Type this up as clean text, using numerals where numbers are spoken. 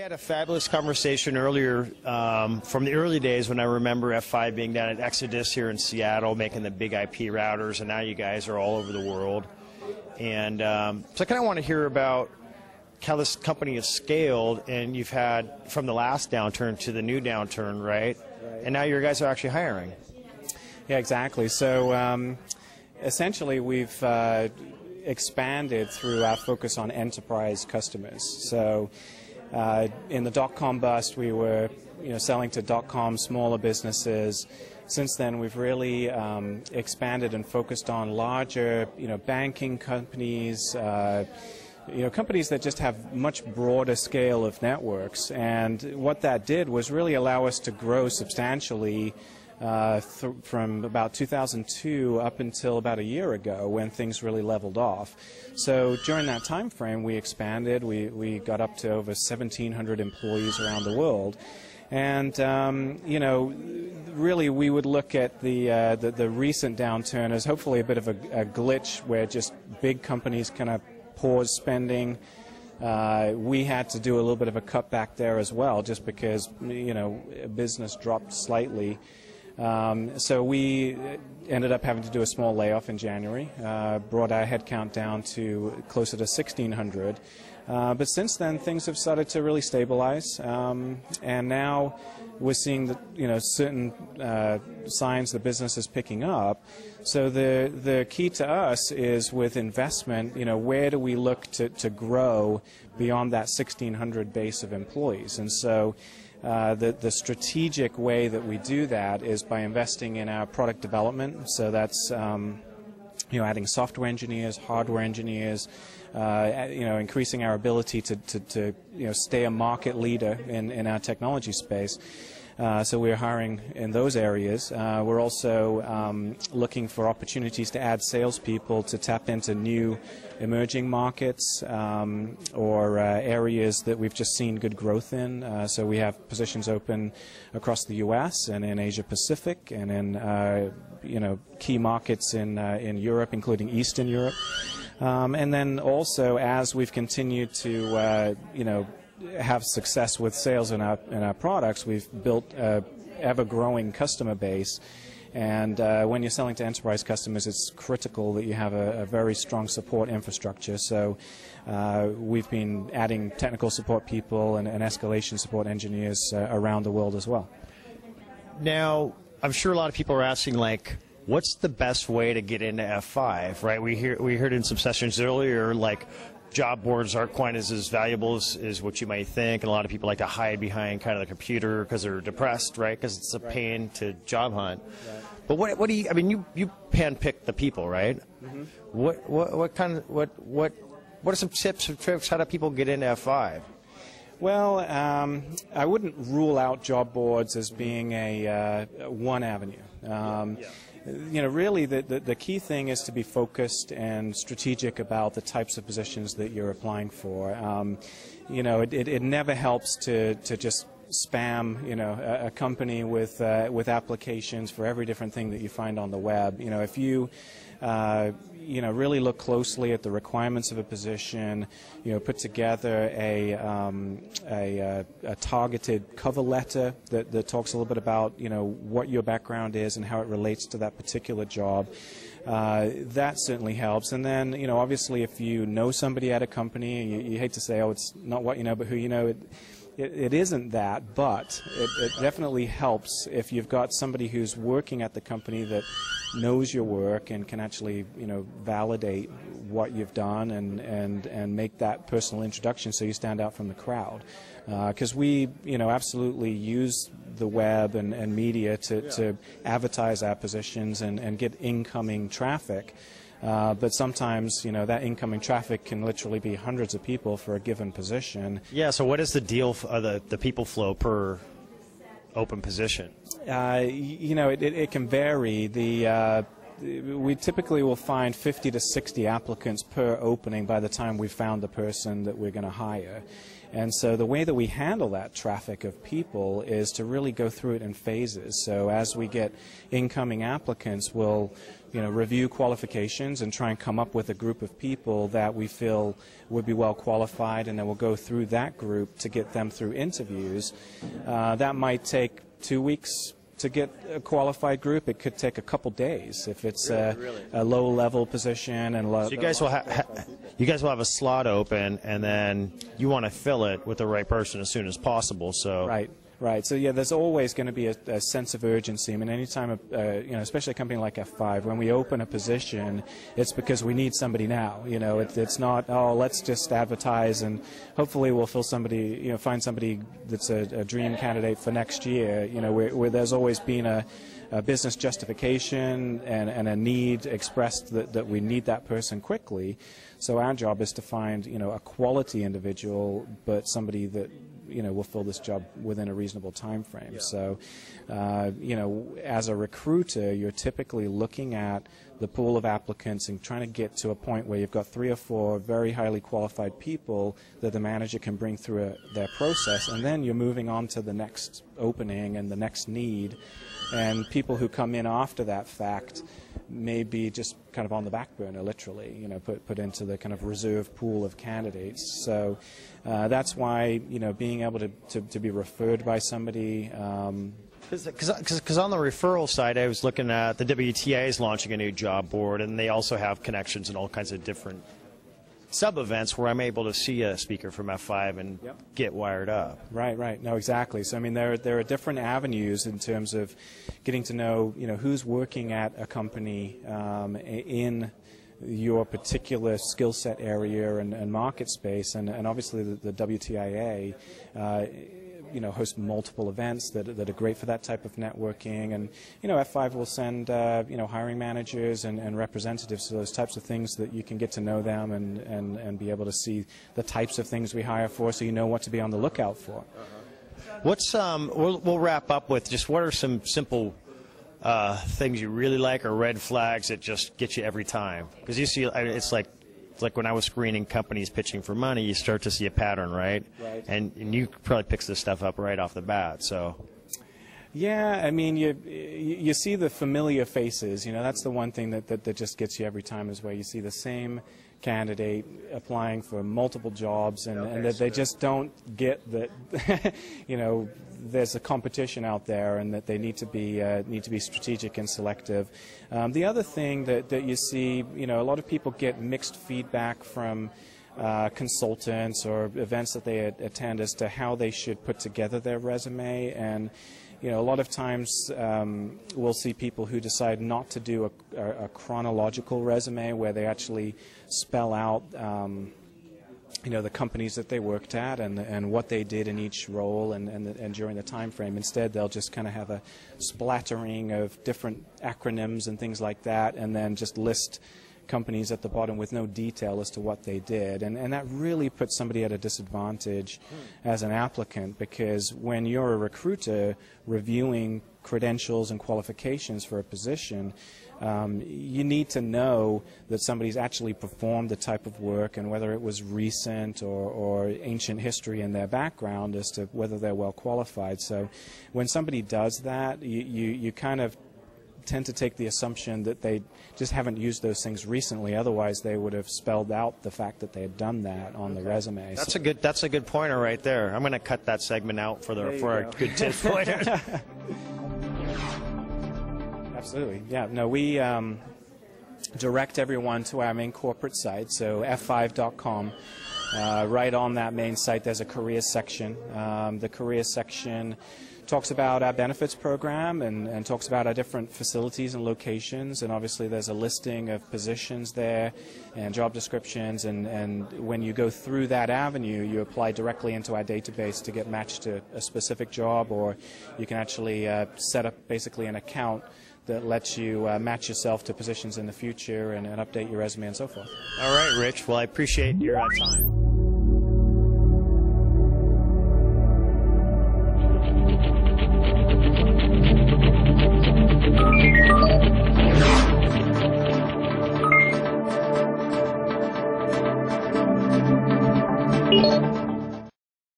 had a fabulous conversation earlier from the early days when I remember F5 being down at Exodus here in Seattle making the big IP routers, and now you guys are all over the world. And so I kind of want to hear about how this company has scaled, and you've had from the last downturn to the new downturn, right? And now your guys are actually hiring. Yeah, exactly. So essentially we've expanded through our focus on enterprise customers. So in the dot-com bust, we were selling to dot-com smaller businesses. Since then, we've really expanded and focused on larger, banking companies, companies that just have much broader scale of networks. And what that did was really allow us to grow substantially from about 2002 up until about a year ago when things really leveled off. So during that time frame, we expanded. We got up to over 1,700 employees around the world. And, really we would look at the recent downturn as hopefully a bit of a glitch where just big companies kind of pause spending. We had to do a little bit of a cutback there as well, just because, business dropped slightly. So we ended up having to do a small layoff in January, brought our headcount down to closer to 1,600. But since then, things have started to really stabilize, and now we're seeing that certain signs the business is picking up. So the key to us is with investment. Where do we look to grow beyond that 1,600 base of employees? And so the strategic way that we do that is by investing in our product development. So that's adding software engineers, hardware engineers, increasing our ability to stay a market leader in our technology space. So we're hiring in those areas. We're also looking for opportunities to add salespeople to tap into new emerging markets or areas that we've just seen good growth in. So we have positions open across the U.S. and in Asia Pacific and in key markets in Europe, including Eastern Europe. And then also, as we've continued to have success with sales in our products, we've built a ever-growing customer base. And when you're selling to enterprise customers, it's critical that you have a very strong support infrastructure. So we've been adding technical support people and escalation support engineers around the world as well. Now, I'm sure a lot of people are asking, like, what's the best way to get into F5, right? We heard in some sessions earlier, like, job boards aren't quite as valuable as what you might think, and a lot of people like to hide behind kind of the computer because they're depressed, right? Because it's a pain to job hunt. Right. But what do you? I mean, you handpick the people, right? Mm-hmm. What are some tips or tricks? How do people get into F5? Well, I wouldn't rule out job boards as being a one avenue. Really the key thing is to be focused and strategic about the types of positions that you're applying for. It never helps to just spam a company with applications for every different thing that you find on the web. If you really look closely at the requirements of a position, put together a targeted cover letter that talks a little bit about, what your background is and how it relates to that particular job. That certainly helps. And then, obviously, if you know somebody at a company, and you hate to say, oh, it's not what you know, but who you know, it isn't that, but it definitely helps if you've got somebody who's working at the company that knows your work and can actually, validate what you've done and make that personal introduction so you stand out from the crowd. Because we, absolutely use the web and media to advertise our positions and get incoming traffic. But sometimes, that incoming traffic can literally be hundreds of people for a given position. Yeah, so what is the deal, the people flow per open position? It can vary. we typically will find 50 to 60 applicants per opening by the time we've found the person that we're going to hire. And so the way that we handle that traffic of people is to really go through it in phases. So as we get incoming applicants, we'll review qualifications and try and come up with a group of people that we feel would be well qualified, and then we'll go through that group to get them through interviews. That might take 2 weeks to get a qualified group. It could take a couple days if it's a low-level position. And so you guys will have a slot open, and then you want to fill it with the right person as soon as possible. So Right. So yeah, there's always going to be a sense of urgency. I mean, anytime, especially a company like F5, when we open a position, it's because we need somebody now. It's not, oh, let's just advertise and hopefully we'll fill somebody, find somebody that's a dream candidate for next year. Where there's always been a business justification and a need expressed that we need that person quickly. So our job is to find, a quality individual, but somebody that will fill this job within a reasonable time frame. Yeah. So, as a recruiter, you're typically looking at the pool of applicants and trying to get to a point where you've got 3 or 4 very highly qualified people that the manager can bring through their process, and then you're moving on to the next opening and the next need. And people who come in after that fact may be just kind of on the back burner, literally, put into the kind of reserve pool of candidates. So that's why, being able to be referred by somebody. Because on the referral side, I was looking at the WTIA is launching a new job board, and they also have connections in all kinds of different sub-events where I'm able to see a speaker from F5 and get wired up. Right. No, exactly. So, I mean, there are different avenues in terms of getting to know, who's working at a company in your particular skill set area and market space, and obviously the WTIA host multiple events that are great for that type of networking, and F5 will send hiring managers and representatives to those types of things that you can get to know them and be able to see the types of things we hire for, so you know what to be on the lookout for. What's we'll wrap up with just what are some simple things you really like or red flags that just get you every time? Because you see, it's like when I was screening companies pitching for money, you start to see a pattern, right? And you probably pick this stuff up right off the bat. So, yeah, I mean, you see the familiar faces. That's the one thing that just gets you every time, is where you see the same candidate applying for multiple jobs, and that they just don't get that. There's a competition out there, and that they need to be strategic and selective. The other thing that you see, a lot of people get mixed feedback from consultants or events that they attend as to how they should put together their resume. And a lot of times we'll see people who decide not to do a chronological resume where they actually spell out the companies that they worked at and what they did in each role and during the time frame. Instead, they'll just kind of have a splattering of different acronyms and things like that, and then just list companies at the bottom with no detail as to what they did. And that really puts somebody at a disadvantage as an applicant, because when you're a recruiter reviewing credentials and qualifications for a position, you need to know that somebody's actually performed the type of work, and whether it was recent or ancient history in their background as to whether they're well qualified. So when somebody does that, you kind of tend to take the assumption that they just haven't used those things recently. Otherwise, they would have spelled out the fact that they had done that on the resume. That's a good pointer right there. I'm going to cut that segment out for our good tip pointer. Absolutely. Yeah. No, we direct everyone to our main corporate site, so f5.com. Right on that main site, there's a careers section. The careers section talks about our benefits program and talks about our different facilities and locations, and obviously there's a listing of positions there and job descriptions, and when you go through that avenue, you apply directly into our database to get matched to a specific job, or you can actually set up basically an account that lets you match yourself to positions in the future and update your resume and so forth. All right, Rich. Well, I appreciate your time.